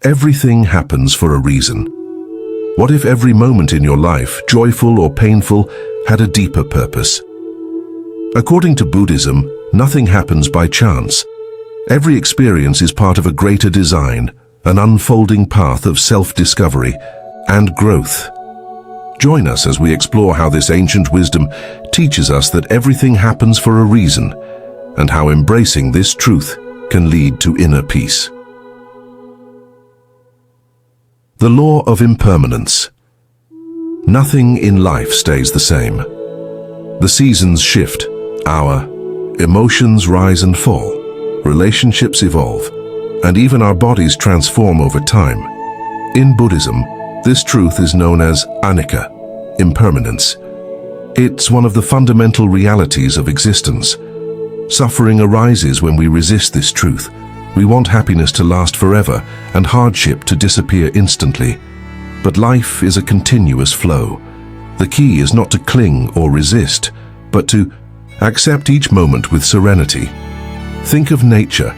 Everything happens for a reason. What if every moment in your life, joyful or painful, had a deeper purpose? According to Buddhism, nothing happens by chance. Every experience is part of a greater design, an unfolding path of self-discovery and growth. Join us as we explore how this ancient wisdom teaches us that everything happens for a reason, and how embracing this truth can lead to inner peace. The law of impermanence. Nothing in life stays the same. The seasons shift, our emotions rise and fall, relationships evolve, and even our bodies transform over time. In Buddhism, this truth is known as anicca, impermanence. It's one of the fundamental realities of existence. Suffering arises when we resist this truth. We want happiness to last forever and hardship to disappear instantly. But life is a continuous flow. The key is not to cling or resist, but to accept each moment with serenity. Think of nature.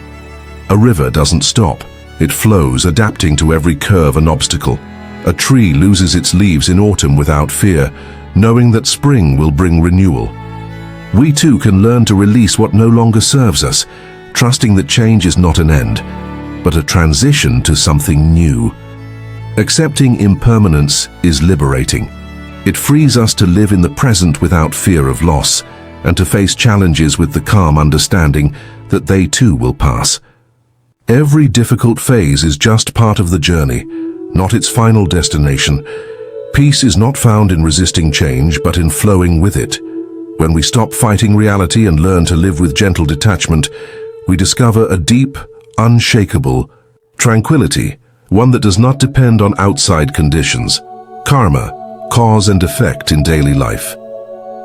A river doesn't stop. It flows, adapting to every curve and obstacle. A tree loses its leaves in autumn without fear, knowing that spring will bring renewal. We too can learn to release what no longer serves us, trusting that change is not an end, but a transition to something new. Accepting impermanence is liberating. It frees us to live in the present without fear of loss, and to face challenges with the calm understanding that they too will pass. Every difficult phase is just part of the journey, not its final destination. Peace is not found in resisting change, but in flowing with it. When we stop fighting reality and learn to live with gentle detachment, we discover a deep, unshakable tranquility, one that does not depend on outside conditions. Karma, cause and effect in daily life.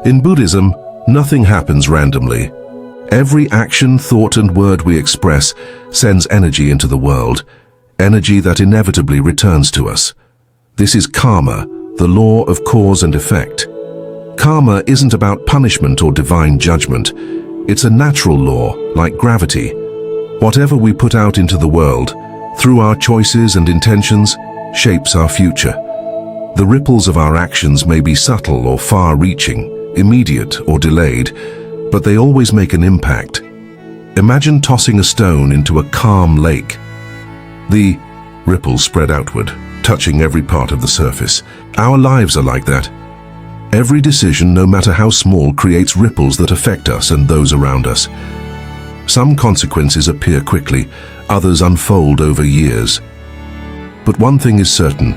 In Buddhism, nothing happens randomly. Every action, thought and word we express sends energy into the world, energy that inevitably returns to us. This is karma, the law of cause and effect. Karma isn't about punishment or divine judgment. It's a natural law, like gravity. Whatever we put out into the world, through our choices and intentions, shapes our future. The ripples of our actions may be subtle or far-reaching, immediate or delayed, but they always make an impact. Imagine tossing a stone into a calm lake. The ripples spread outward, touching every part of the surface. Our lives are like that. Every decision, no matter how small, creates ripples that affect us and those around us. Some consequences appear quickly, others unfold over years. But one thing is certain: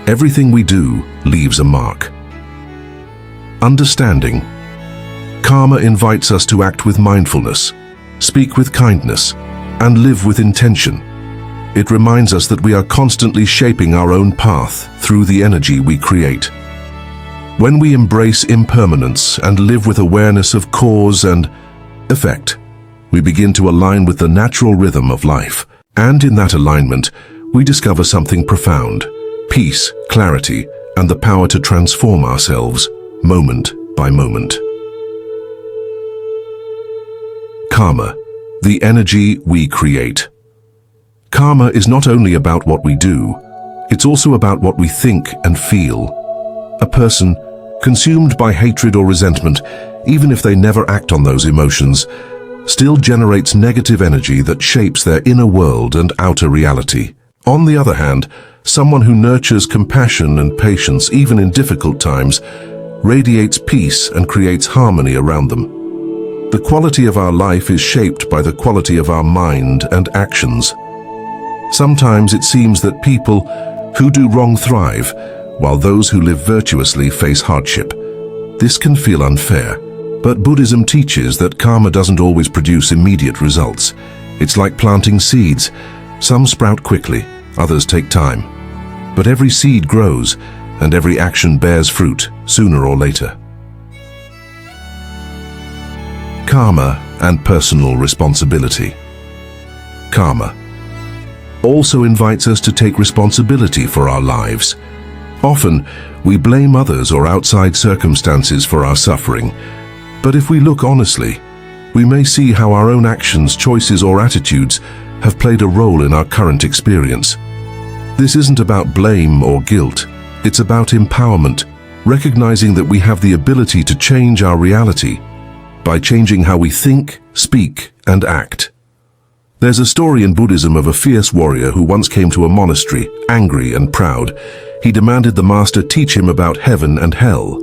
everything we do leaves a mark. Understanding. Karma invites us to act with mindfulness, speak with kindness, and live with intention. It reminds us that we are constantly shaping our own path through the energy we create. When we embrace impermanence and live with awareness of cause and effect, we begin to align with the natural rhythm of life. And in that alignment, we discover something profound: peace, clarity, and the power to transform ourselves moment by moment. Karma, the energy we create. Karma is not only about what we do, it's also about what we think and feel. A person consumed by hatred or resentment, even if they never act on those emotions, still generates negative energy that shapes their inner world and outer reality. On the other hand, someone who nurtures compassion and patience even in difficult times radiates peace and creates harmony around them. The quality of our life is shaped by the quality of our mind and actions. Sometimes it seems that people who do wrong thrive, while those who live virtuously face hardship. This can feel unfair, but Buddhism teaches that karma doesn't always produce immediate results. It's like planting seeds. Some sprout quickly, others take time. But every seed grows, and every action bears fruit, sooner or later. Karma and personal responsibility. Karma also invites us to take responsibility for our lives. Often, we blame others or outside circumstances for our suffering, but if we look honestly, we may see how our own actions, choices, or attitudes have played a role in our current experience. This isn't about blame or guilt. It's about empowerment, recognizing that we have the ability to change our reality by changing how we think, speak, and act. There's a story in Buddhism of a fierce warrior who once came to a monastery, angry and proud. He demanded the master teach him about heaven and hell.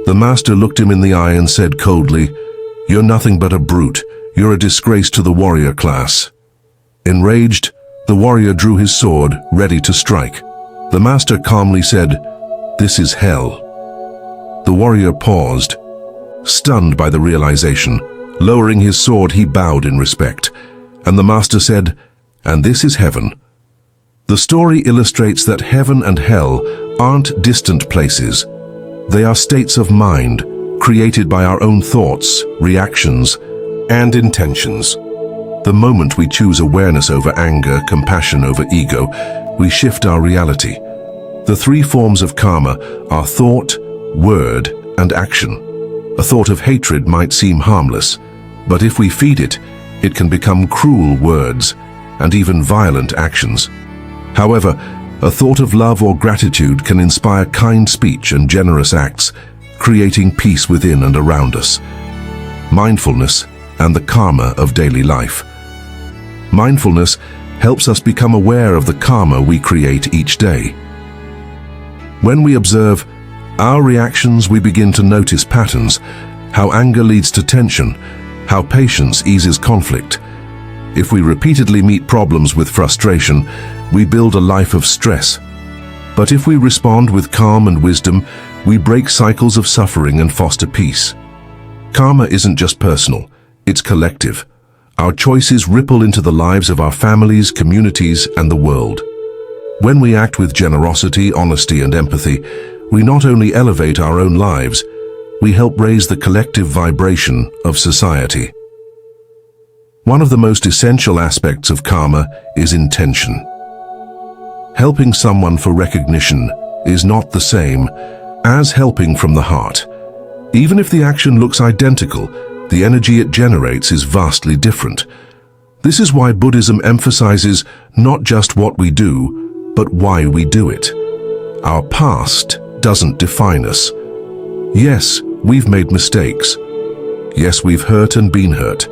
The master looked him in the eye and said coldly, "You're nothing but a brute. You're a disgrace to the warrior class." Enraged, the warrior drew his sword, ready to strike. The master calmly said, "This is hell." The warrior paused, stunned by the realization. Lowering his sword, he bowed in respect, and the master said, "And this is heaven." The story illustrates that heaven and hell aren't distant places. They are states of mind, created by our own thoughts, reactions, and intentions. The moment we choose awareness over anger, compassion over ego, we shift our reality. The three forms of karma are thought, word, and action. A thought of hatred might seem harmless, but if we feed it, it can become cruel words and even violent actions. However, a thought of love or gratitude can inspire kind speech and generous acts, creating peace within and around us. Mindfulness and the karma of daily life. Mindfulness helps us become aware of the karma we create each day. When we observe our reactions, we begin to notice patterns, how anger leads to tension, how patience eases conflict. If we repeatedly meet problems with frustration, we build a life of stress. But if we respond with calm and wisdom, we break cycles of suffering and foster peace. Karma isn't just personal, it's collective. Our choices ripple into the lives of our families, communities, and the world. When we act with generosity, honesty, and empathy, we not only elevate our own lives, we help raise the collective vibration of society. One of the most essential aspects of karma is intention. Helping someone for recognition is not the same as helping from the heart. Even if the action looks identical, the energy it generates is vastly different. This is why Buddhism emphasizes not just what we do, but why we do it. Our past doesn't define us. Yes, we've made mistakes. Yes, we've hurt and been hurt.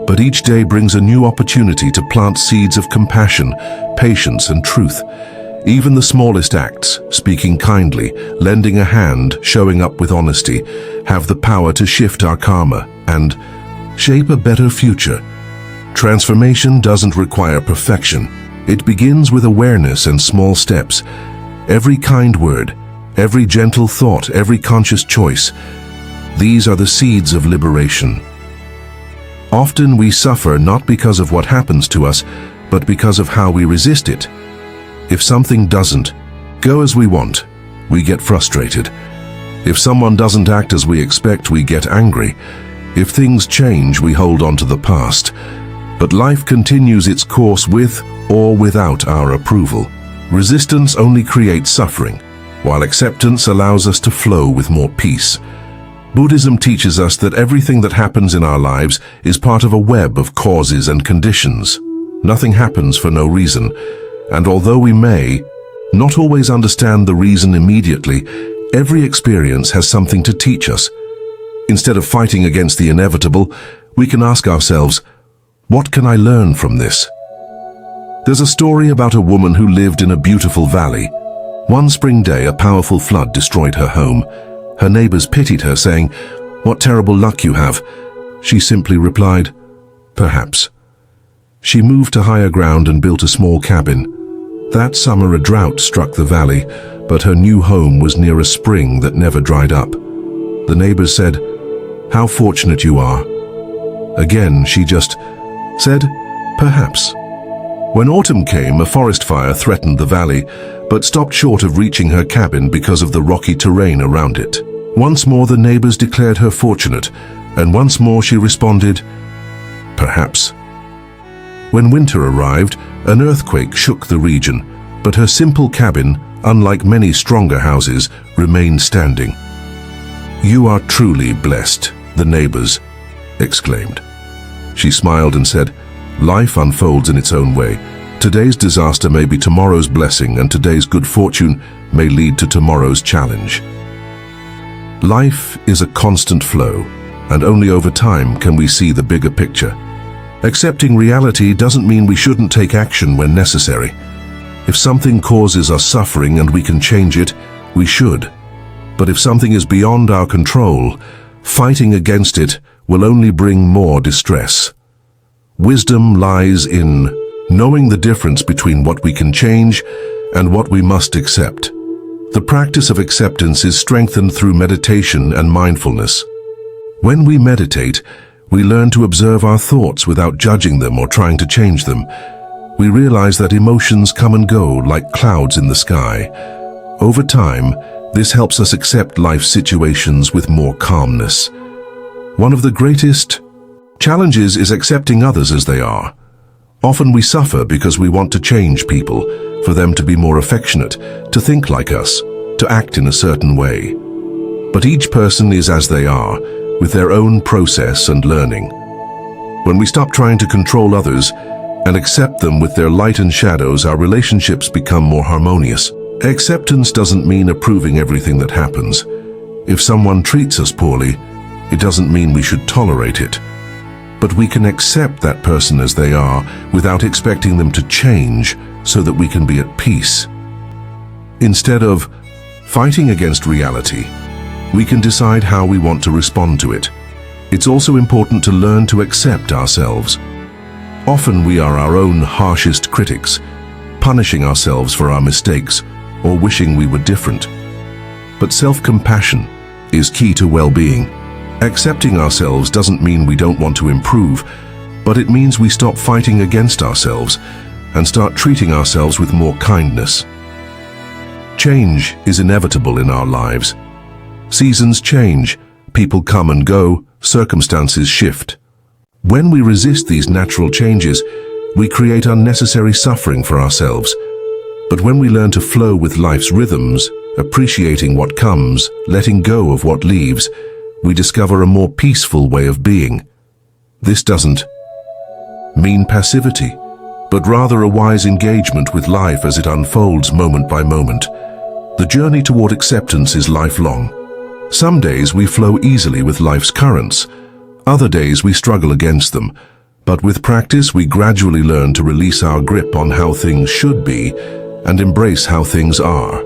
But each day brings a new opportunity to plant seeds of compassion, patience, and truth. Even the smallest acts, speaking kindly, lending a hand, showing up with honesty, have the power to shift our karma and shape a better future. Transformation doesn't require perfection. It begins with awareness and small steps. Every kind word, every gentle thought, every conscious choice, these are the seeds of liberation. Often we suffer not because of what happens to us, but because of how we resist it. If something doesn't go as we want, we get frustrated. If someone doesn't act as we expect, we get angry. If things change, we hold on to the past. But life continues its course with or without our approval. Resistance only creates suffering, while acceptance allows us to flow with more peace. Buddhism teaches us that everything that happens in our lives is part of a web of causes and conditions. Nothing happens for no reason, and although we may not always understand the reason immediately, every experience has something to teach us. Instead of fighting against the inevitable, we can ask ourselves, what can I learn from this? There's a story about a woman who lived in a beautiful valley. One spring day, a powerful flood destroyed her home. Her neighbors pitied her, saying, "What terrible luck you have." She simply replied, "Perhaps." She moved to higher ground and built a small cabin. That summer a drought struck the valley, but her new home was near a spring that never dried up. The neighbors said, "How fortunate you are." Again, she just said, "Perhaps." When autumn came, a forest fire threatened the valley, but stopped short of reaching her cabin because of the rocky terrain around it. Once more the neighbors declared her fortunate, and once more she responded, "Perhaps." When winter arrived, an earthquake shook the region, but her simple cabin, unlike many stronger houses, remained standing. "You are truly blessed," the neighbors exclaimed. She smiled and said, "Life unfolds in its own way. Today's disaster may be tomorrow's blessing, and today's good fortune may lead to tomorrow's challenge. Life is a constant flow, and only over time can we see the bigger picture. Accepting reality doesn't mean we shouldn't take action when necessary. If something causes us suffering and we can change it, we should. But if something is beyond our control, fighting against it will only bring more distress. Wisdom lies in knowing the difference between what we can change and what we must accept. The practice of acceptance is strengthened through meditation and mindfulness. When we meditate, we learn to observe our thoughts without judging them or trying to change them. We realize that emotions come and go like clouds in the sky. Over time, this helps us accept life's situations with more calmness. One of the greatest challenges is accepting others as they are. Often we suffer because we want to change people, for them to be more affectionate, to think like us, to act in a certain way. But each person is as they are, with their own process and learning. When we stop trying to control others and accept them with their light and shadows, our relationships become more harmonious. Acceptance doesn't mean approving everything that happens. If someone treats us poorly, it doesn't mean we should tolerate it. But we can accept that person as they are without expecting them to change so that we can be at peace. Instead of fighting against reality, we can decide how we want to respond to it. It's also important to learn to accept ourselves. Often we are our own harshest critics, punishing ourselves for our mistakes or wishing we were different. But self-compassion is key to well-being. Accepting ourselves doesn't mean we don't want to improve, but it means we stop fighting against ourselves and start treating ourselves with more kindness. Change is inevitable in our lives. Seasons change, people come and go, circumstances shift. When we resist these natural changes, we create unnecessary suffering for ourselves. But when we learn to flow with life's rhythms, appreciating what comes, letting go of what leaves, we discover a more peaceful way of being. This doesn't mean passivity, but rather a wise engagement with life as it unfolds moment by moment. The journey toward acceptance is lifelong. Some days we flow easily with life's currents. Other days we struggle against them. But with practice, we gradually learn to release our grip on how things should be and embrace how things are.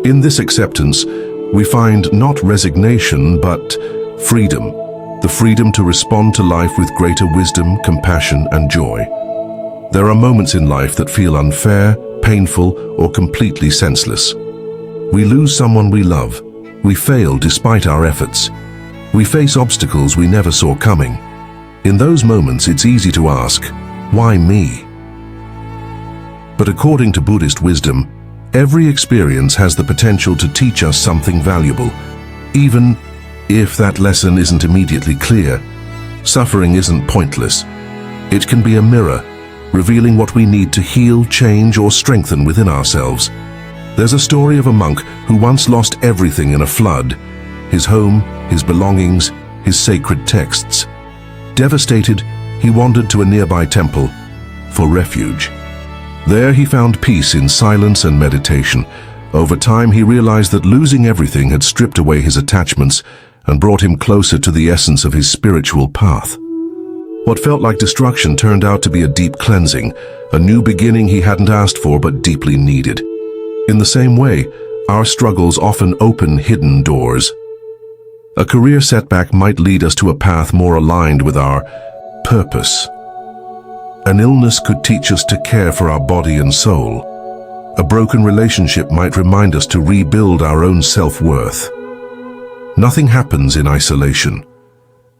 In this acceptance, we find not resignation, but freedom. The freedom to respond to life with greater wisdom, compassion, and joy. There are moments in life that feel unfair, painful, or completely senseless. We lose someone we love. We fail despite our efforts. We face obstacles we never saw coming. In those moments, it's easy to ask, why me? But according to Buddhist wisdom, every experience has the potential to teach us something valuable. Even if that lesson isn't immediately clear, suffering isn't pointless. It can be a mirror, revealing what we need to heal, change, or strengthen within ourselves. There's a story of a monk who once lost everything in a flood: his home, his belongings, his sacred texts. Devastated, he wandered to a nearby temple for refuge. There he found peace in silence and meditation. Over time he realized that losing everything had stripped away his attachments and brought him closer to the essence of his spiritual path. What felt like destruction turned out to be a deep cleansing, a new beginning he hadn't asked for but deeply needed. In the same way, our struggles often open hidden doors. A career setback might lead us to a path more aligned with our purpose. An illness could teach us to care for our body and soul. A broken relationship might remind us to rebuild our own self-worth. Nothing happens in isolation.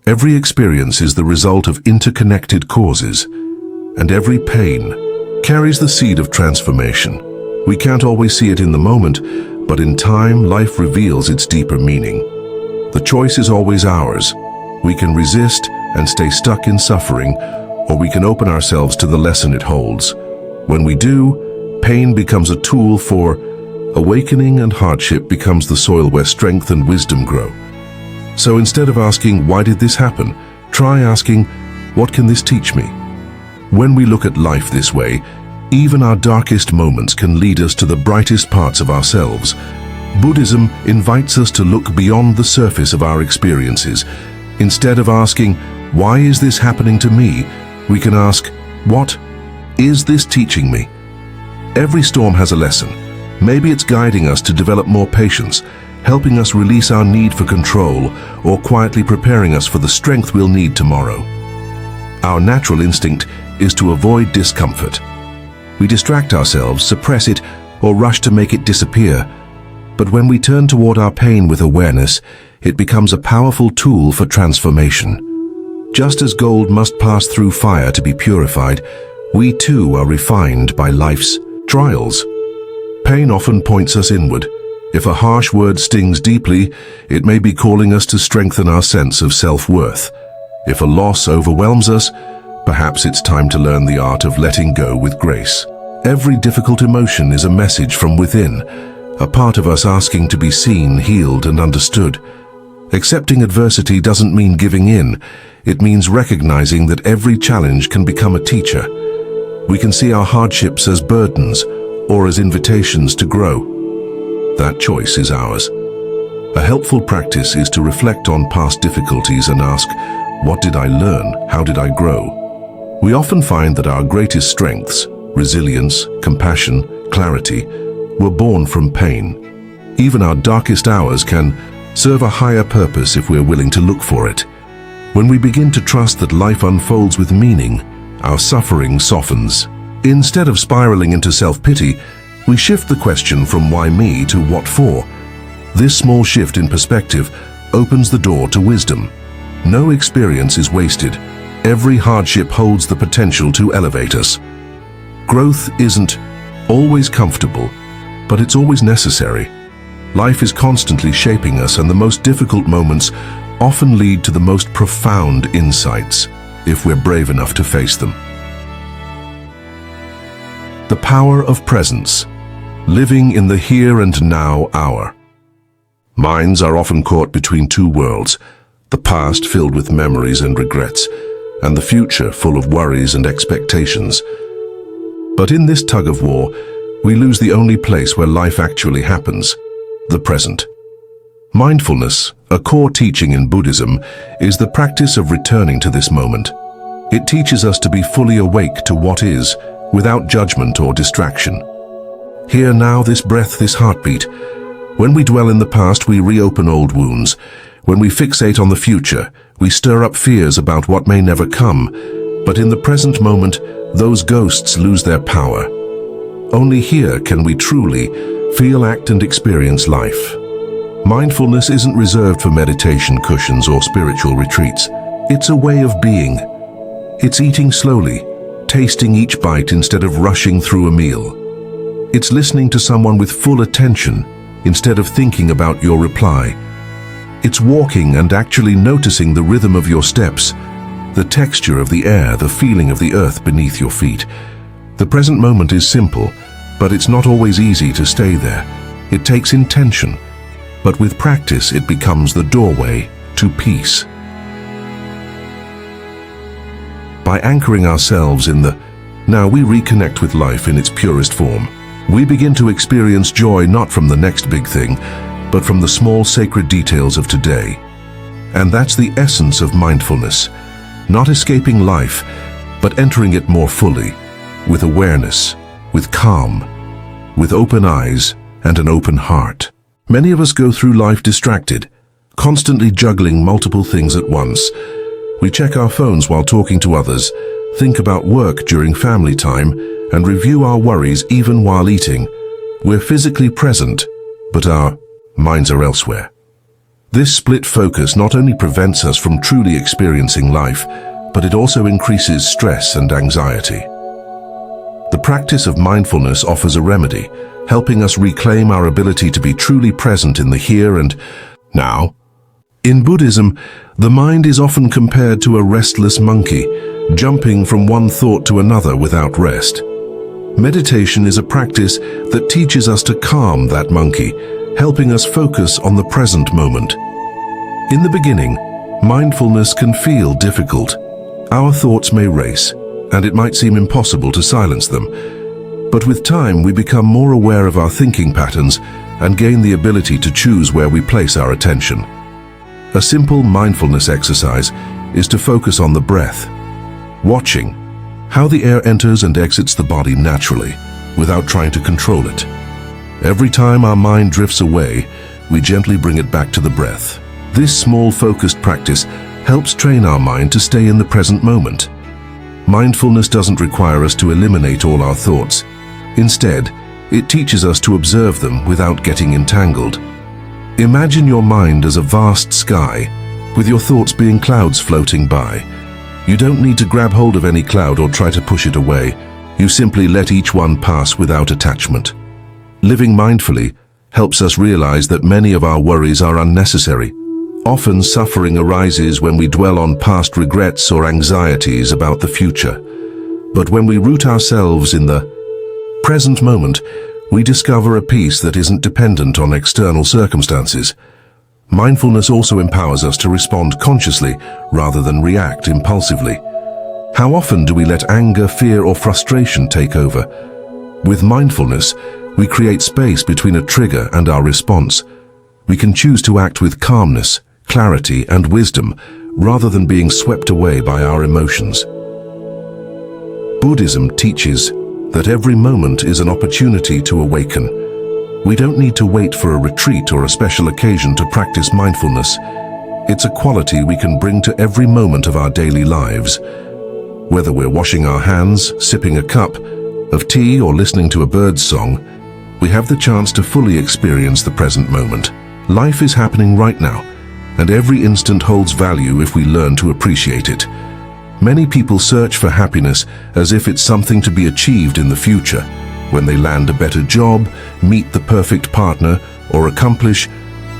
Every experience is the result of interconnected causes, and every pain carries the seed of transformation. We can't always see it in the moment, but in time, life reveals its deeper meaning. The choice is always ours. We can resist and stay stuck in suffering, or we can open ourselves to the lesson it holds. When we do, pain becomes a tool for awakening, and hardship becomes the soil where strength and wisdom grow. So instead of asking, why did this happen? Try asking, what can this teach me? When we look at life this way, Even our darkest moments can lead us to the brightest parts of ourselves. Buddhism invites us to look beyond the surface of our experiences. Instead of asking, "Why is this happening to me?" we can ask, "What is this teaching me?" Every storm has a lesson. Maybe it's guiding us to develop more patience, helping us release our need for control, or quietly preparing us for the strength we'll need tomorrow. Our natural instinct is to avoid discomfort. We distract ourselves, suppress it, or rush to make it disappear. But when we turn toward our pain with awareness, it becomes a powerful tool for transformation. Just as gold must pass through fire to be purified, we too are refined by life's trials. Pain often points us inward. If a harsh word stings deeply, it may be calling us to strengthen our sense of self-worth. If a loss overwhelms us, perhaps it's time to learn the art of letting go with grace. Every difficult emotion is a message from within, a part of us asking to be seen, healed, and understood. Accepting adversity doesn't mean giving in. It means recognizing that every challenge can become a teacher. We can see our hardships as burdens or as invitations to grow. That choice is ours. A helpful practice is to reflect on past difficulties and ask, what did I learn? How did I grow? We often find that our greatest strengths, resilience, compassion, clarity, were born from pain. Even our darkest hours can serve a higher purpose if we're willing to look for it. When we begin to trust that life unfolds with meaning, our suffering softens. Instead of spiraling into self-pity, we shift the question from why me to what for. This small shift in perspective opens the door to wisdom. No experience is wasted. Every hardship holds the potential to elevate us. Growth isn't always comfortable, but it's always necessary. Life is constantly shaping us, and the most difficult moments often lead to the most profound insights, if we're brave enough to face them. The power of presence, living in the here and now hour. Minds are often caught between two worlds, the past filled with memories and regrets, and the future full of worries and expectations. But in this tug-of-war, we lose the only place where life actually happens, the present. Mindfulness, a core teaching in Buddhism, is the practice of returning to this moment. It teaches us to be fully awake to what is, without judgment or distraction. Here now, this breath, this heartbeat. When we dwell in the past, we reopen old wounds. When we fixate on the future, we stir up fears about what may never come. But in the present moment, those ghosts lose their power. Only here can we truly feel, act, and experience life. Mindfulness isn't reserved for meditation cushions or spiritual retreats. It's a way of being. It's eating slowly, tasting each bite instead of rushing through a meal. It's listening to someone with full attention instead of thinking about your reply. It's walking and actually noticing the rhythm of your steps, the texture of the air, the feeling of the earth beneath your feet. The present moment is simple, but it's not always easy to stay there. It takes intention, but with practice it becomes the doorway to peace. By anchoring ourselves in the now, we reconnect with life in its purest form. We begin to experience joy not from the next big thing, but from the small sacred details of today. And that's the essence of mindfulness. Not escaping life, but entering it more fully, with awareness, with calm, with open eyes and an open heart. Many of us go through life distracted, constantly juggling multiple things at once. We check our phones while talking to others, think about work during family time, and review our worries even while eating. We're physically present, but our minds are elsewhere. This split focus not only prevents us from truly experiencing life, but it also increases stress and anxiety. The practice of mindfulness offers a remedy, helping us reclaim our ability to be truly present in the here and now. In Buddhism, the mind is often compared to a restless monkey, jumping from one thought to another without rest. Meditation is a practice that teaches us to calm that monkey, helping us focus on the present moment. In the beginning, mindfulness can feel difficult. Our thoughts may race, and it might seem impossible to silence them. But with time, we become more aware of our thinking patterns and gain the ability to choose where we place our attention. A simple mindfulness exercise is to focus on the breath, watching how the air enters and exits the body naturally, without trying to control it. Every time our mind drifts away, we gently bring it back to the breath. This small focused practice helps train our mind to stay in the present moment. Mindfulness doesn't require us to eliminate all our thoughts. Instead, it teaches us to observe them without getting entangled. Imagine your mind as a vast sky, with your thoughts being clouds floating by. You don't need to grab hold of any cloud or try to push it away. You simply let each one pass without attachment. Living mindfully helps us realize that many of our worries are unnecessary. Often suffering arises when we dwell on past regrets or anxieties about the future. But when we root ourselves in the present moment, we discover a peace that isn't dependent on external circumstances. Mindfulness also empowers us to respond consciously rather than react impulsively. How often do we let anger, fear, or frustration take over? With mindfulness, we create space between a trigger and our response. We can choose to act with calmness, clarity, and wisdom, rather than being swept away by our emotions. Buddhism teaches that every moment is an opportunity to awaken. We don't need to wait for a retreat or a special occasion to practice mindfulness. It's a quality we can bring to every moment of our daily lives. Whether we're washing our hands, sipping a cup of tea, or listening to a bird's song, we have the chance to fully experience the present moment. Life is happening right now, and every instant holds value if we learn to appreciate it. Many people search for happiness as if it's something to be achieved in the future, when they land a better job, meet the perfect partner, or accomplish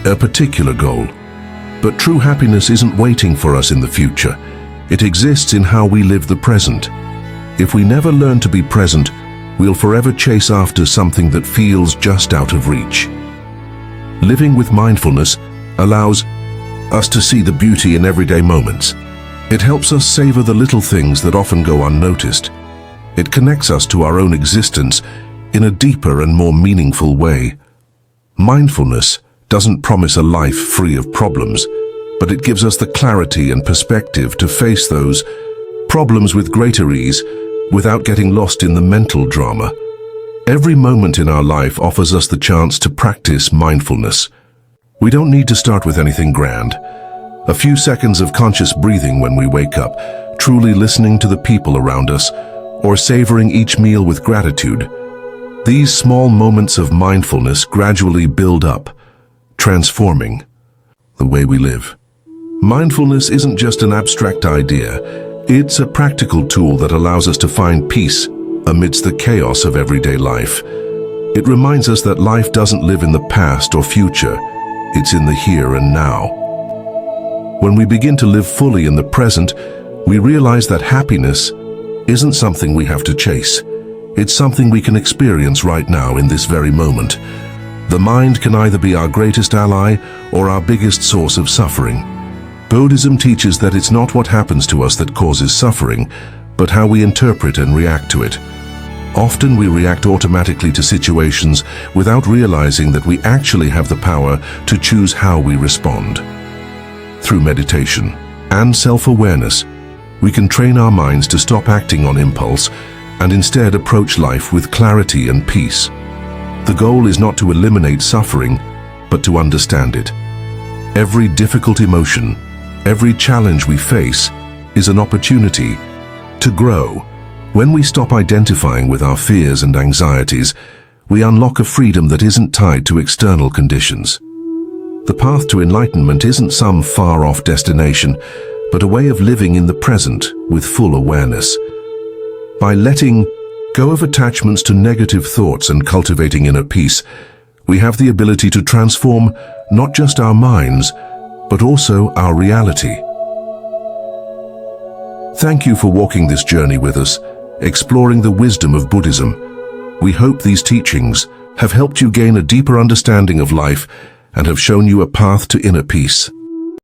a particular goal. But true happiness isn't waiting for us in the future. It exists in how we live the present. If we never learn to be present, we'll forever chase after something that feels just out of reach. Living with mindfulness allows us to see the beauty in everyday moments. It helps us savor the little things that often go unnoticed. It connects us to our own existence in a deeper and more meaningful way. Mindfulness doesn't promise a life free of problems, but it gives us the clarity and perspective to face those problems with greater ease without getting lost in the mental drama. Every moment in our life offers us the chance to practice mindfulness. We don't need to start with anything grand. A few seconds of conscious breathing when we wake up, truly listening to the people around us, or savoring each meal with gratitude. These small moments of mindfulness gradually build up, transforming the way we live. Mindfulness isn't just an abstract idea. It's a practical tool that allows us to find peace amidst the chaos of everyday life. It reminds us that life doesn't live in the past or future. It's in the here and now. When we begin to live fully in the present, we realize that happiness isn't something we have to chase. It's something we can experience right now in this very moment. The mind can either be our greatest ally or our biggest source of suffering. Buddhism teaches that it's not what happens to us that causes suffering, but how we interpret and react to it. Often we react automatically to situations without realizing that we actually have the power to choose how we respond. Through meditation and self-awareness, we can train our minds to stop acting on impulse and instead approach life with clarity and peace. The goal is not to eliminate suffering, but to understand it. Every difficult emotion, every challenge we face, is an opportunity to grow. When we stop identifying with our fears and anxieties, we unlock a freedom that isn't tied to external conditions. The path to enlightenment isn't some far-off destination, but a way of living in the present with full awareness. By letting go of attachments to negative thoughts and cultivating inner peace, we have the ability to transform not just our minds, but also our reality. Thank you for walking this journey with us, exploring the wisdom of Buddhism. We hope these teachings have helped you gain a deeper understanding of life and have shown you a path to inner peace.